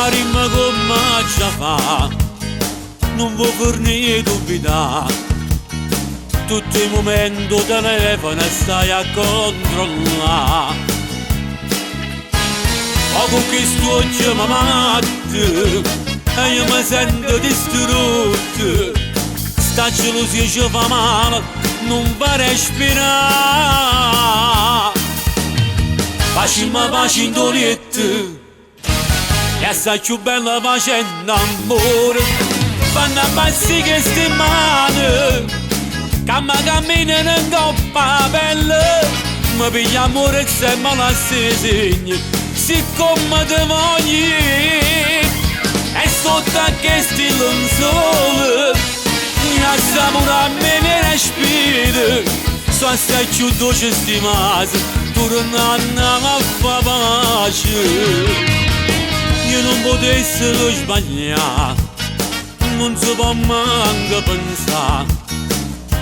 rima come già fa, non vuoi fornire dubità. Tutto il momento telefono stai a controllare. O con questo oggi mi mette e io mi sento distrutto. Sta gelosia ci fa male, non va a respirare. Facciamo pace in dolette e assai più bella facendo amore. Fanno abbassi queste mani che mi camminano in coppa a pelle. Mi piglia amore e sembra la segni, siccome te voglio. E sotto a questi lenzuoli mi assapora a me ne respiro. So assai più dolce stimato, tornando a fa pace. Io non potessero sbagliare, non si può manco pensare.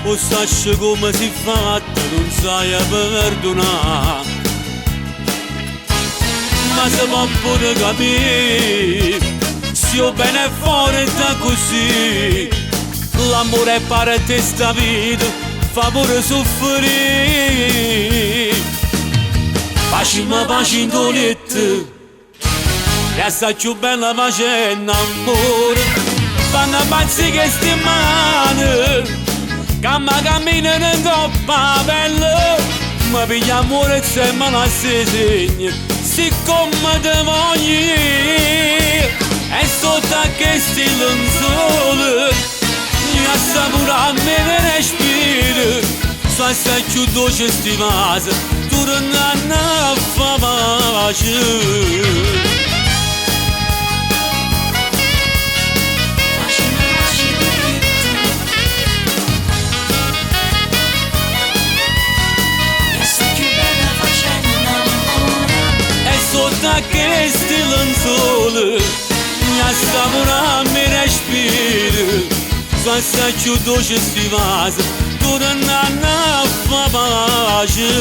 O sai come si fa, non sai perdonare. Ma si può pure capire, se io bene fuori da così. L'amore è parte sta vita, fa pure soffrire. Facciamo pace in dolette e assai più bella facendo amore. Fanno pazzi queste mani che mi camminano in coppa a pelle. Mi piglia amore e sembra la segni, siccome te voglio. E sotto a questi lenzuoli mi assapora a me ne respiro. So assai più dolce stimato, tornando a fa pace. Sotto a questi lenzuoli mi assapora a me respiro. So assai più dolce stimato, tornando a fa pace.